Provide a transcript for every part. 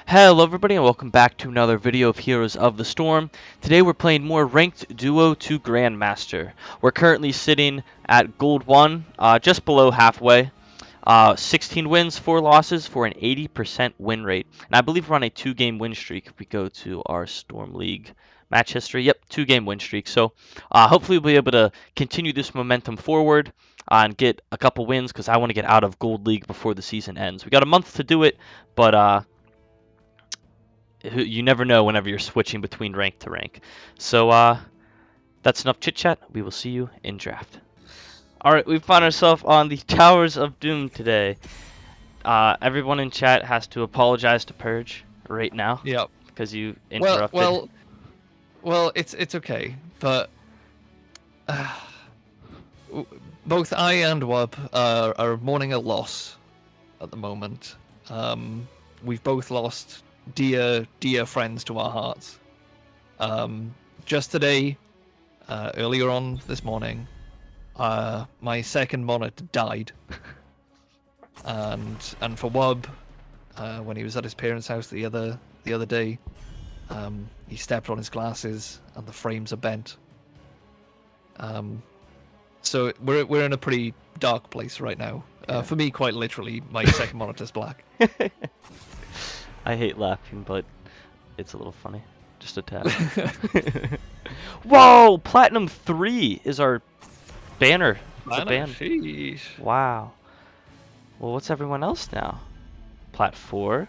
Hello everybody and welcome back to another video of Heroes of the Storm. Today we're playing more Ranked Duo to Grandmaster. We're currently sitting at Gold 1, just below halfway. 16 wins, 4 losses for an 80% win rate. And I believe we're on a 2-game win streak if we go to our Storm League match history. Yep, 2-game win streak. So hopefully we'll be able to continue this momentum forward and get a couple wins because I want to get out of Gold League before the season ends. We got a month to do it, but you never know whenever you're switching between rank to rank. So that's enough chit chat. We will see you in draft. All right, we found ourselves on the Towers of Doom today. Everyone in chat has to apologize to Purge right now Yep. because you Well, interrupted. well, well. It's okay, but both I and Wub are mourning a loss at the moment. We've both lost dear friends to our hearts. Just today, earlier on this morning, my second monitor died, and for Wub, when he was at his parents' house the other day, he stepped on his glasses and the frames are bent. So we're in a pretty dark place right now. Yeah. For me, quite literally, my second monitor's black. I hate laughing, but it's a little funny. Just a tad. Whoa! Platinum 3 is our banner. It's a ban. Sheesh. Wow. Well, what's everyone else now? Plat 4.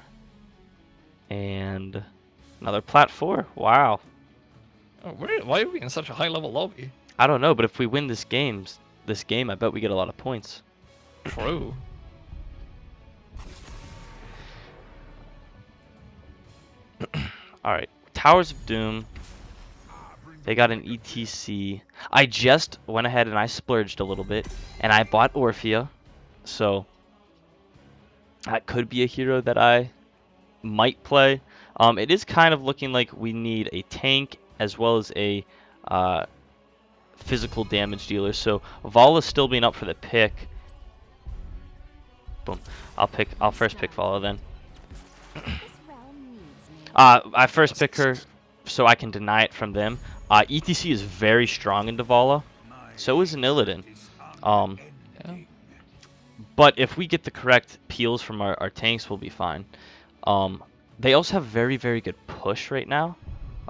And another Plat 4. Wow. Oh, why are we in such a high level lobby? I don't know, but if we win this game, I bet we get a lot of points. True. Alright, Towers of Doom. They got an ETC. I just went ahead and I splurged a little bit, and I bought Orphea. So, that could be a hero that I might play. It is kind of looking like we need a tank as well as a physical damage dealer. So, Vala's still being up for the pick. Boom. I'll first pick Vala then. I first pick her so I can deny it from them. ETC is very strong in Dvala. So is an Illidan. Yeah. But if we get the correct peels from our tanks, we'll be fine. They also have very, very good push right now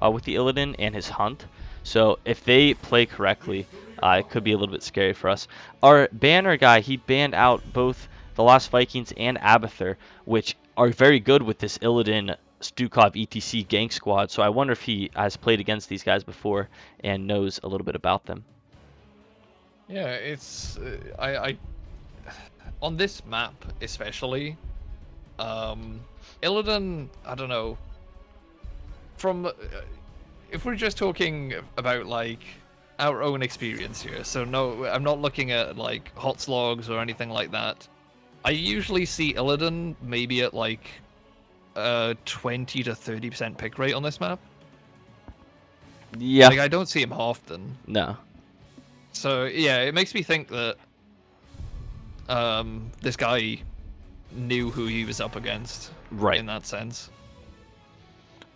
with the Illidan and his hunt. So if they play correctly, it could be a little bit scary for us. Our banner guy, he banned out both the Lost Vikings and Abathur, which are very good with this Illidan Stukov ETC gank squad. So I wonder if he has played against these guys before and knows a little bit about them. Yeah, it's I on this map especially, Illidan, I don't know. From if we're just talking about like our own experience here, so no, I'm not looking at like HotS logs or anything like that. I usually see Illidan maybe at like 20 to 30% pick rate on this map. Yeah. Like I don't see him often. No. So yeah, it makes me think that this guy knew who he was up against. Right. In that sense.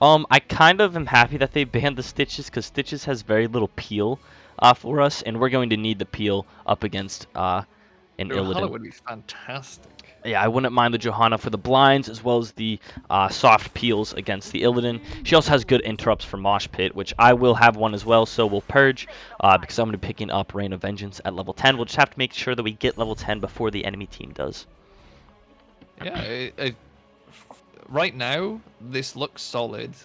I kind of am happy that they banned the Stitches because Stitches has very little peel for us, and we're going to need the peel up against an Johanna Illidan. would be fantastic. Yeah, I wouldn't mind the Johanna for the blinds as well as the soft peels against the Illidan. She also has good interrupts for Mosh Pit, which I will have one as well, so we'll purge because I'm going to be picking up Reign of Vengeance at level 10. We'll just have to make sure that we get level 10 before the enemy team does. Yeah, right now, this looks solid.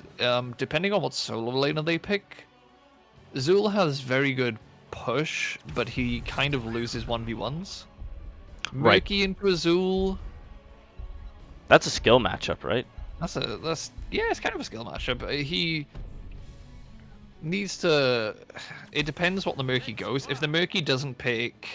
Depending on what solo laner they pick, Zul has very good push, but he kind of loses 1v1s. Right. Murky into Azul. That's a skill matchup, right? Yeah, it's kind of a skill matchup. He needs to. It depends what the Murky goes. If the Murky doesn't pick,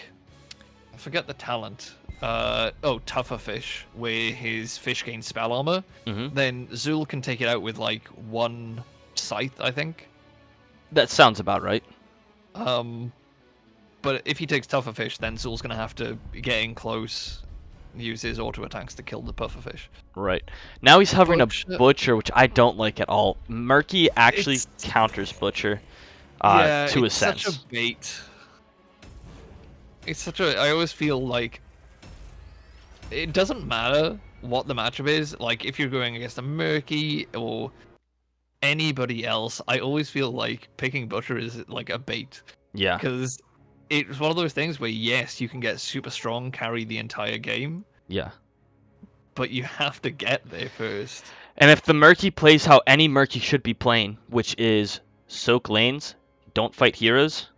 I forget the talent. Tougher Fish, where his fish gains spell armor, then Zul can take it out with like one scythe, I think. That sounds about right. But if he takes Tougher Fish, then Zul's gonna have to get in close use his auto attacks to kill the pufferfish. Right. Now he's hovering a Butcher- Butcher, which I don't like at all. Murky actually It's- counters Butcher Yeah, to a it's such a sense. bait. It's such a. I always feel like it doesn't matter what the matchup is. Like if you're going against a Murky or anybody else, I always feel like picking Butcher is like a bait Yeah. because it's one of those things where yes, you can get super strong, carry the entire game, Yeah. but you have to get there first. And if the Murky plays how any Murky should be playing, which is soak lanes, don't fight heroes,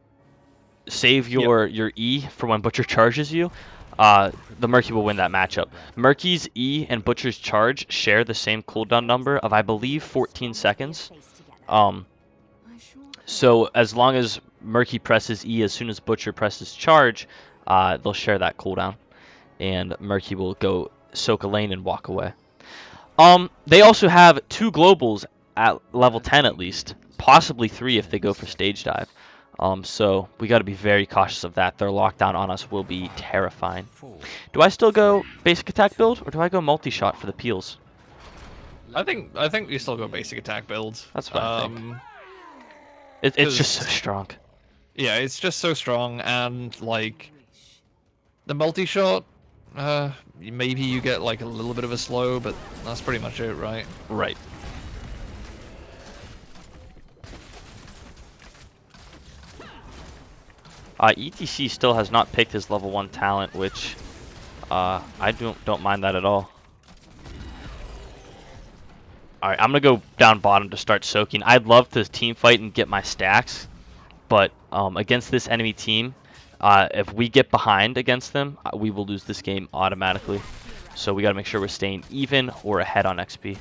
save your E for when Butcher charges you, the Murky will win that matchup. Murky's E and Butcher's charge share the same cooldown number of, I believe, 14 seconds. So as long as Murky presses E as soon as Butcher presses charge, they'll share that cooldown, and Murky will go soak a lane and walk away. They also have 2 globals at level 10 at least, possibly 3 if they go for stage dive. So we got to be very cautious of that. Their lockdown on us will be terrifying. Do I still go basic attack build, or do I go multi-shot for the peels? I think you still go basic attack builds. That's what I think. It's just so strong. Yeah, it's just so strong, and like the multi-shot, maybe you get like a little bit of a slow, but that's pretty much it, right? Right. ETC still has not picked his level 1 talent, which I don't mind that at all. Alright, I'm going to go down bottom to start soaking. I'd love to team fight and get my stacks, but against this enemy team, if we get behind against them, we will lose this game automatically. So we got to make sure we're staying even or ahead on XP.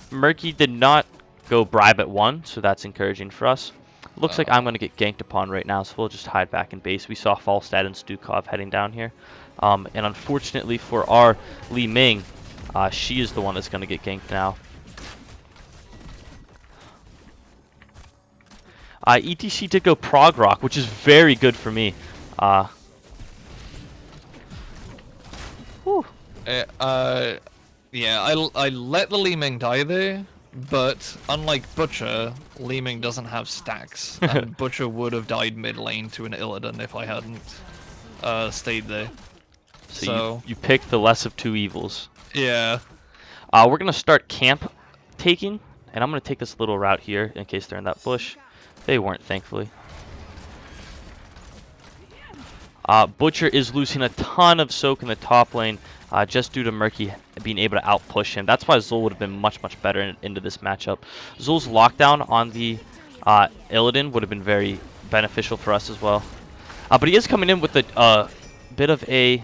Murky did not go bribe at 1, so that's encouraging for us. Looks like I'm going to get ganked upon right now, so we'll just hide back in base. We saw Falstad and Stukov heading down here. And unfortunately for our Li Ming, she is the one that's going to get ganked now. ETC did go Prog Rock, which is very good for me. Whew. Yeah, I let the Li Ming die there, but unlike Butcher, Li Ming doesn't have stacks, and Butcher would have died mid lane to an Illidan if I hadn't stayed there. So you picked the less of 2 evils. Yeah. We're going to start camp taking, and I'm going to take this little route here in case they're in that bush. They weren't, thankfully. Butcher is losing a ton of soak in the top lane just due to Murky being able to outpush him. That's why Zul would have been much better into this matchup. Zul's lockdown on the Illidan would have been very beneficial for us as well. But he is coming in with a bit of a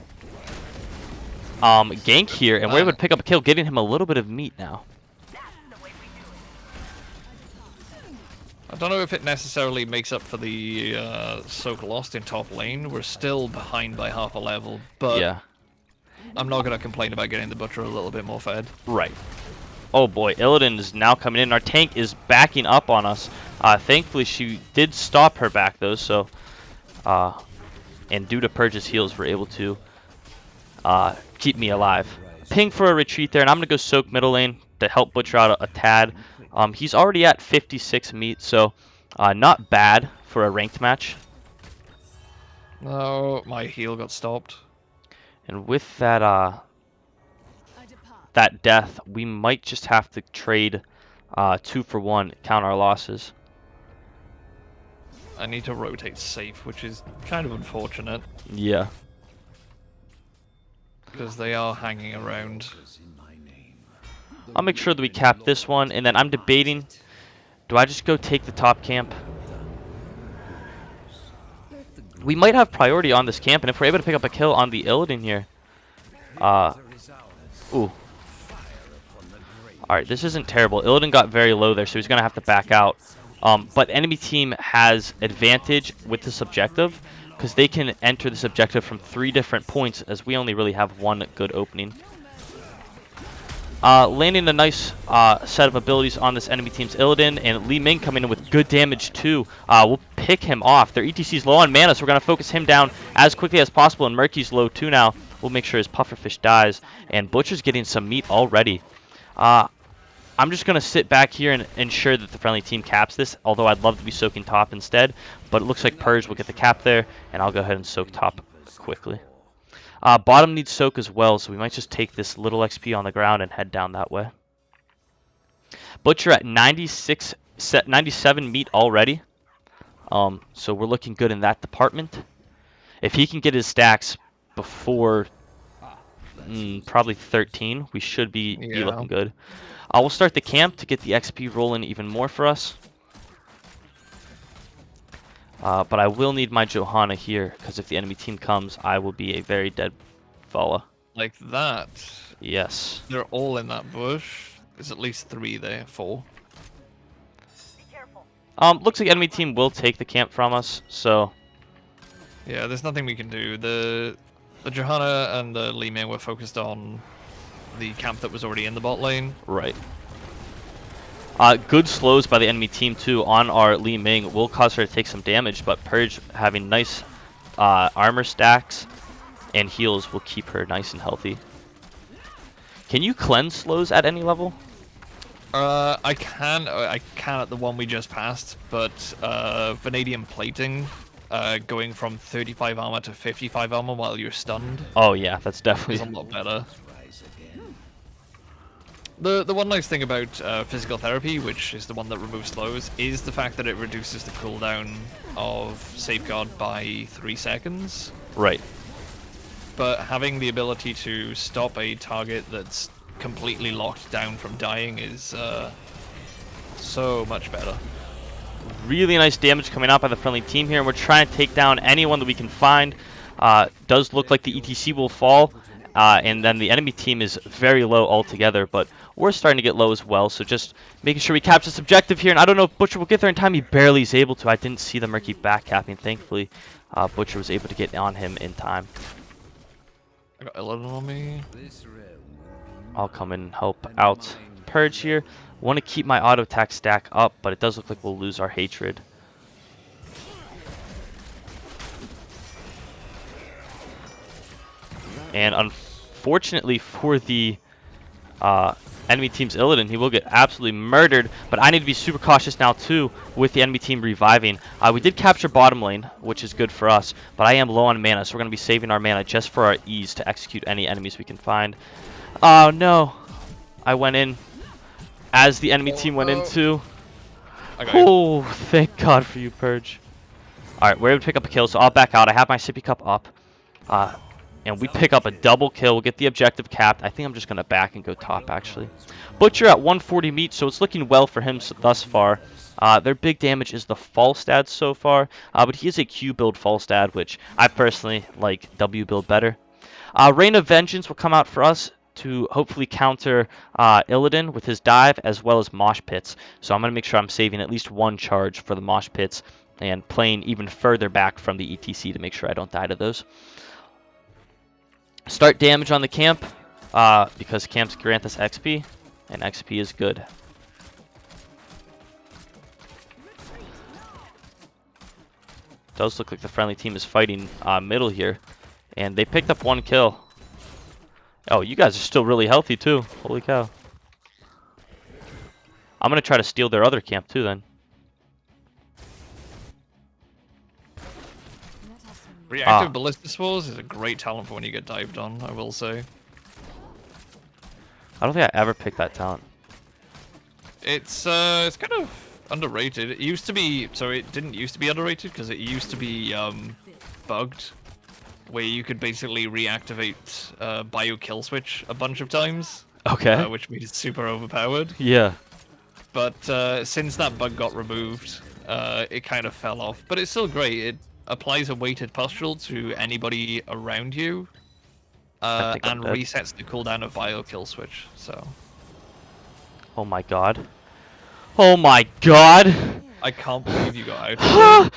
gank here, and we're able to pick up a kill, getting him a little bit of meat now. I don't know if it necessarily makes up for the soak lost in top lane. We're still behind by half a level, but Yeah. I'm not going to complain about getting the Butcher a little bit more fed. Right. Oh boy, Illidan is now coming in. Our tank is backing up on us. Thankfully, she did stop her back though, so and due to Purge's heals, we're able to keep me alive. Ping for a retreat there, and I'm going to go soak middle lane to help Butcher out a tad. He's already at 56 meat, so not bad for a ranked match. No, my heal got stopped. And with that that death, we might just have to trade 2 for 1, count our losses. I need to rotate safe, which is kind of unfortunate. Yeah. Because they are hanging around. I'll make sure that we cap this one, and then I'm debating, do I just go take the top camp? We might have priority on this camp, and if we're able to pick up a kill on the Illidan here. Ooh. Alright, this isn't terrible. Illidan got very low there, so he's going to have to back out. But enemy team has advantage with this objective, because they can enter this objective from 3 different points, as we only really have 1 good opening. Landing a nice set of abilities on this enemy team's Illidan, and Li Ming coming in with good damage too. We'll pick him off. Their ETC's low on mana, so we're going to focus him down as quickly as possible, and Murky's low too now. We'll make sure his pufferfish dies, and Butcher's getting some meat already. I'm just going to sit back here and ensure that the friendly team caps this, although I'd love to be soaking top instead. But it looks like Purge will get the cap there, and I'll go ahead and soak top quickly. Bottom needs soak as well, so we might just take this little XP on the ground and head down that way. Butcher at 97 meat already. So we're looking good in that department. If he can get his stacks before probably 13, we should be looking good. We'll start the camp to get the XP rolling even more for us. But I will need my Johanna here, because if the enemy team comes, I will be a very dead fella. Like that? Yes. They're all in that bush. There's at least 3 there, 4. Looks like enemy team will take the camp from us, so... Yeah, there's nothing we can do. The Johanna and the Li Ming were focused on the camp that was already in the bot lane. Right. Good slows by the enemy team, too, on our Li Ming will cause her to take some damage, but Purge having nice armor stacks and heals will keep her nice and healthy. Can you cleanse slows at any level? I can at the one we just passed, but Vanadium plating, going from 35 armor to 55 armor while you're stunned. Oh yeah, that's definitely is a lot better. The one nice thing about physical therapy, which is the one that removes slows, is the fact that it reduces the cooldown of Safeguard by 3 seconds. Right. But having the ability to stop a target that's completely locked down from dying is so much better. Really nice damage coming out by the friendly team here, and we're trying to take down anyone that we can find. Does look like the ETC will fall, and then the enemy team is very low altogether, but we're starting to get low as well, so just making sure we capture this objective here, and I don't know if Butcher will get there in time. He barely is able to. I didn't see the Murky backcapping. Thankfully, Butcher was able to get on him in time. I got 11 on me. I'll come in and help out Purge here. Want to keep my auto attack stack up, but it does look like we'll lose our hatred. And unfortunately for the enemy team's Illidan, he will get absolutely murdered, but I need to be super cautious now too with the enemy team reviving. We did capture bottom lane, which is good for us, but I am low on mana, so we're going to be saving our mana just for our ease to execute any enemies we can find. Oh no, I went in as the enemy team went in too. Oh, thank God for you, Purge. Alright, we're able to pick up a kill, so I'll back out. I have my sippy cup up. And we pick up a double kill. We'll get the objective capped. I think I'm just going to back and go top, actually. Butcher at 140 meat, so it's looking well for him thus far. Their big damage is the Falstad so far, but he is a Q build Falstad, which I personally like W build better. Reign of Vengeance will come out for us to hopefully counter Illidan with his dive, as well as Mosh Pits. So I'm going to make sure I'm saving at least one charge for the Mosh Pits and playing even further back from the ETC to make sure I don't die to those. Start damage on the camp, because camps grant us XP, and XP is good. Does look like the friendly team is fighting middle here, and they picked up 1 kill. Oh, you guys are still really healthy too. Holy cow. I'm going to try to steal their other camp too then. Reactive Ballista Spores is a great talent for when you get dived on, I will say. I don't think I ever picked that talent. It's kind of underrated. It used to be, so it didn't used to be underrated because it used to be bugged, where you could basically reactivate bio kill switch a bunch of times. Okay. Which made it super overpowered. Yeah. But since that bug got removed, it kind of fell off. But it's still great. It applies a weighted pustule to anybody around you, and resets the cooldown of bio kill switch. So. Oh my God. Oh my God. I can't believe you got out.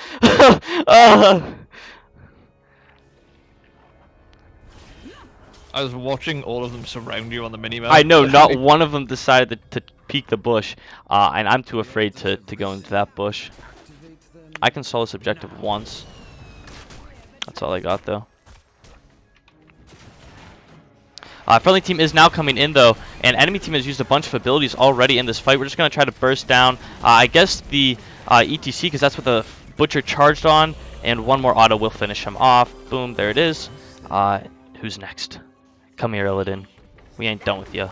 I was watching all of them surround you on the minimap. I know, not one of them decided to peek the bush, and I'm too afraid to go into that bush. I can solve this objective once. That's all I got, though. Friendly team is now coming in, though, and enemy team has used a bunch of abilities already in this fight. We're just going to try to burst down, I guess, the ETC, because that's what the Butcher charged on, and one more auto will finish him off. Boom, there it is. Who's next? Come here, Illidan. We ain't done with you.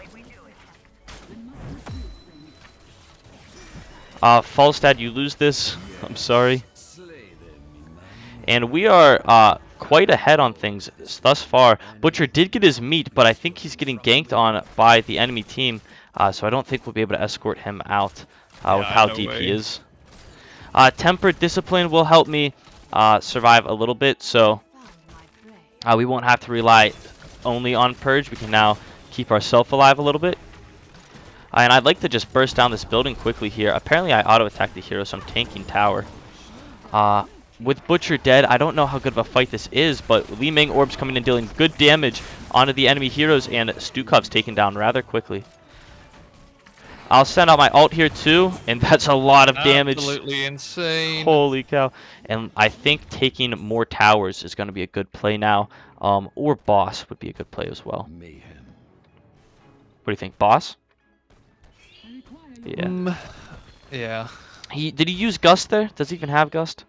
Falstad, you lose this. I'm sorry. And we are quite ahead on things thus far. Butcher did get his meat, but I think he's getting ganked on by the enemy team, so I don't think we'll be able to escort him out with how no deep way. he is. Tempered Discipline will help me survive a little bit, so we won't have to rely only on Purge. We can now keep ourselves alive a little bit. And I'd like to just burst down this building quickly here. Apparently I auto-attacked the hero, so I'm tanking tower. With Butcher dead, I don't know how good of a fight this is, but Li Ming orbs coming in dealing good damage onto the enemy heroes, and Stukov's taken down rather quickly. I'll send out my ult here too, and that's a lot of damage. Absolutely insane. Holy cow. And I think taking more towers is going to be a good play now, or boss would be a good play as well. What do you think, boss? Yeah. Yeah. Did he use Gust there? Does he even have Gust?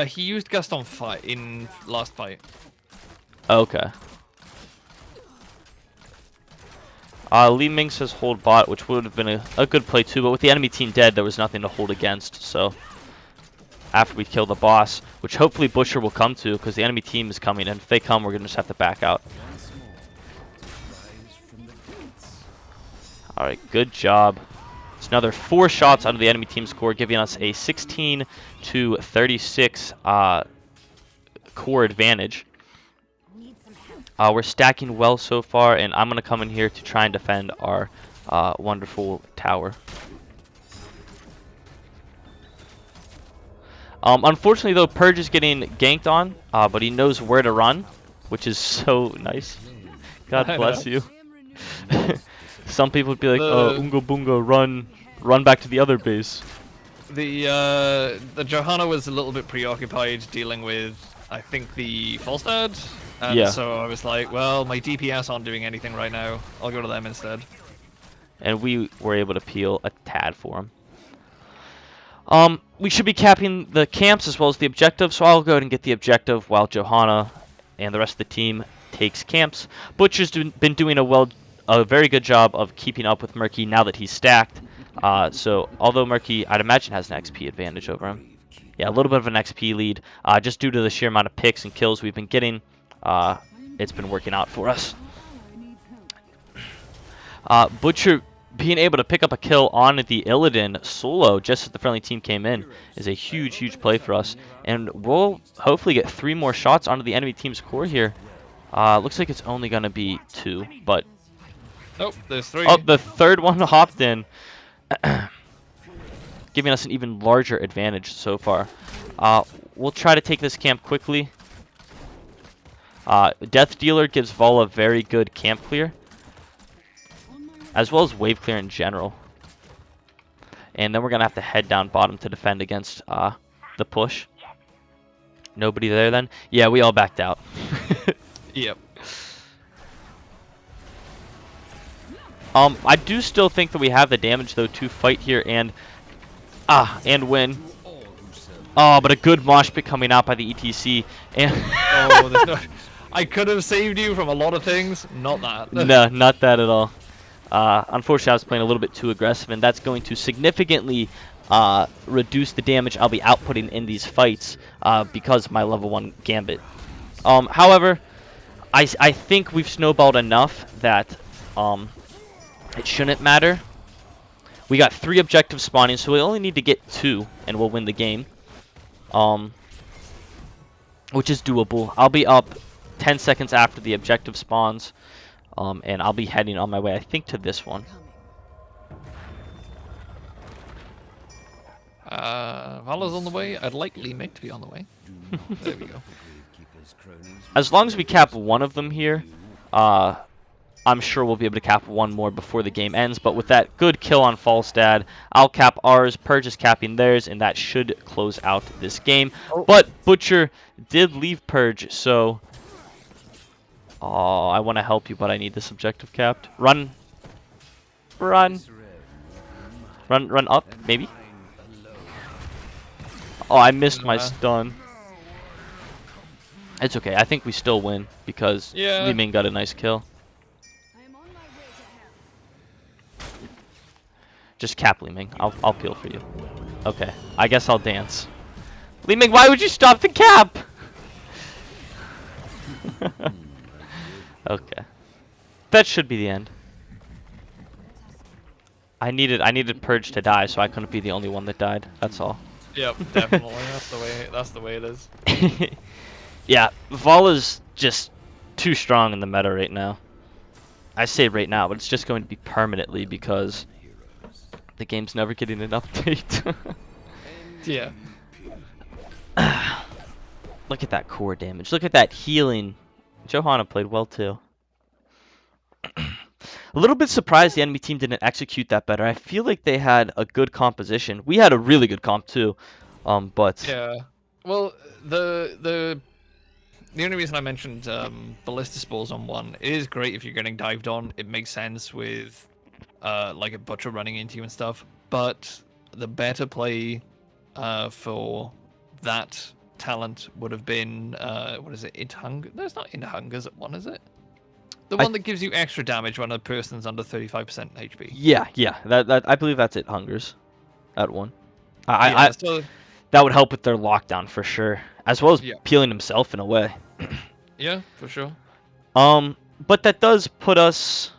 He used Gust on fight in last fight. Okay. Li Ming says hold bot, which would have been a good play too, but with the enemy team dead, there was nothing to hold against, so after we kill the boss, which hopefully Butcher will come to, because the enemy team is coming, and if they come, we're going to just have to back out. Alright, good job. It's another 4 shots onto the enemy team's core, giving us a 16 to 36 core advantage. We're stacking well so far, and I'm going to come in here to try and defend our wonderful tower. Unfortunately, though, Purge is getting ganked on, but he knows where to run, which is so nice. God bless you. Some people would be like, Unga Bunga, run back to the other base. The Johanna was a little bit preoccupied dealing with, I think, the Falstad. And yeah. So I was like, well, my DPS aren't doing anything right now. I'll go to them instead. And we were able to peel a tad for him. We should be capping the camps as well as the objective, so I'll go ahead and get the objective while Johanna and the rest of the team takes camps. Butcher's been doing a very good job of keeping up with Murky now that he's stacked. So although Murky, I'd imagine, has an XP advantage over him. Yeah, a little bit of an XP lead, just due to the sheer amount of picks and kills we've been getting. It's been working out for us. Butcher being able to pick up a kill on the Illidan solo just as the friendly team came in is a huge play for us. And we'll hopefully get 3 more shots onto the enemy team's core here. Looks like it's only going to be 2, but... Nope, there's 3. Oh, the third one hopped in. Giving us an even larger advantage so far. We'll try to take this camp quickly. Death Dealer gives Vol a very good camp clear, as well as wave clear in general. And then we're going to have to head down bottom to defend against the push. Nobody there then? Yeah, we all backed out. Yep. I do still think that we have the damage, though, to fight here and win. Oh, but a good mosh pit coming out by the ETC. And Oh, there's no... I could have saved you from a lot of things, not that. No, not that at all. Unfortunately, I was playing a little bit too aggressive, and that's going to significantly reduce the damage I'll be outputting in these fights because of my level 1 Gambit. However, I think we've snowballed enough that it shouldn't matter. We got 3 objectives spawning, so we only need to get 2, and we'll win the game. Which is doable. I'll be up 10 seconds after the objective spawns, and I'll be heading on my way, I think, to this one. Vala's on the way. I'd like Li Ming to be on the way. There we go. As long as we cap one of them here, I'm sure we'll be able to cap one more before the game ends. But with that good kill on Falstad, I'll cap ours, Purge is capping theirs, and that should close out this game. Oh. But Butcher did leave Purge, so Oh, I want to help you, but I need this objective capped. Run. Run. Run up, maybe? Oh, I missed my Uh, stun. It's okay. I think we still win because Li yeah. Ming got a nice kill. Just cap Li Ming. I'll peel for you. Okay. I guess I'll dance. Li Ming, why would you stop the cap? Okay. That should be the end. I needed Purge to die, so I couldn't be the only one that died. That's all. Yep, definitely. That's the way it is. Yeah, Vala's just too strong in the meta right now. I say right now, but it's just going to be permanently because the game's never getting an update. Yeah. Look at that core damage. Look at that healing. Johanna played well too. A little bit surprised the enemy team didn't execute that better. I feel like they had a good composition. We had a really good comp too. But Yeah. Well, the only reason I mentioned ballista spores on one, it is great if you're getting dived on. It makes sense with like a butcher running into you and stuff. But the better play for that talent would have been what is it? Inhunger? No, it's not Inhunger's at one, is it? The I one that gives you extra damage when a person's under 35% HP. yeah. That I believe that's it. Hungers at one. I Yeah. So that would help with their lockdown for sure, as well as yeah. peeling himself in a way. Yeah, for sure. But that does put us.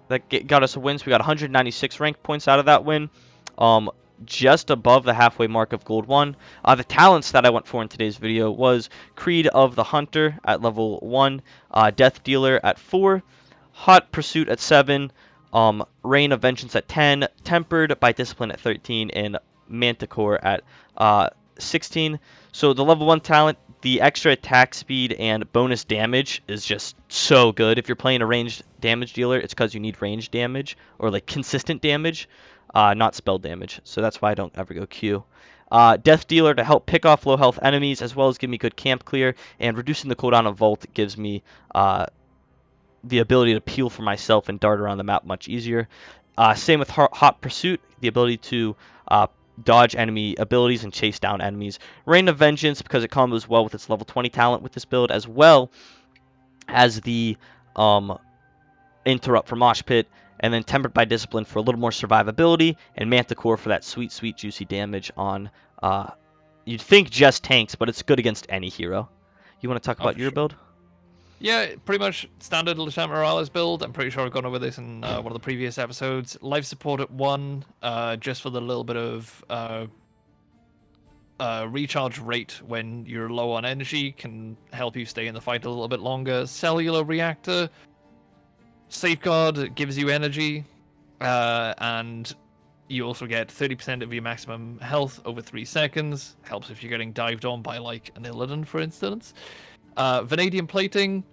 Got us a win. So we got 196 rank points out of that win. Just above the halfway mark of Gold 1. The talents that I went for in today's video was Creed of the Hunter at level 1, Death Dealer at 4, Hot Pursuit at 7, Reign of Vengeance at 10, Tempered by Discipline at 13, and Manticore at 16. So the level 1 talent, the extra attack speed and bonus damage is just so good. If you're playing a ranged damage dealer, it's because you need ranged damage or like consistent damage, not spell damage. So that's why I don't ever go Q. Death Dealer to help pick off low health enemies as well as give me good camp clear, and reducing the cooldown of Vault gives me the ability to peel for myself and dart around the map much easier. Same with Hot Pursuit, the ability to dodge enemy abilities and chase down enemies. Reign of Vengeance, because it combos well with its level 20 talent with this build, as well as the Interrupt for Mosh Pit, and then Tempered by Discipline for a little more survivability, and Manticore for that sweet, sweet, juicy damage on, you'd think just tanks, but it's good against any hero. You want to talk Oh, about for your sure. build? Yeah, pretty much standard Lieutenant Morales build. I'm pretty sure I've gone over this in one of the previous episodes. Life support at 1, just for the little bit of recharge rate when you're low on energy, can help you stay in the fight a little bit longer. Cellular reactor, safeguard, gives you energy, and you also get 30% of your maximum health over 3 seconds. Helps if you're getting dived on by like an Illidan, for instance. Vanadium plating,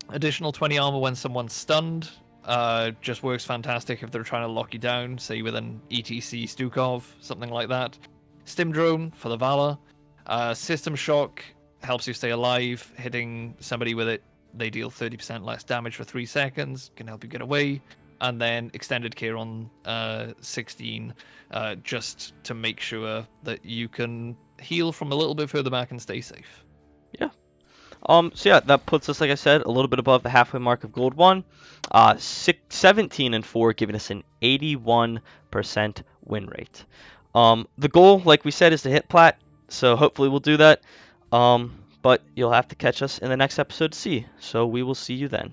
additional 20 armor when someone's stunned. Just works fantastic if they're trying to lock you down, say with an ETC Stukov, something like that. Stim drone for the Valor. System shock helps you stay alive. Hitting somebody with it, they deal 30% less damage for 3 seconds, can help you get away. And then extended care on 16, just to make sure that you can heal from a little bit further back and stay safe. Yeah. So yeah, that puts us, like I said, a little bit above the halfway mark of Gold 1. 17 and 4, giving us an 81% win rate. The goal, like we said, is to hit plat, so hopefully we'll do that. But you'll have to catch us in the next episode to see. So we will see you then.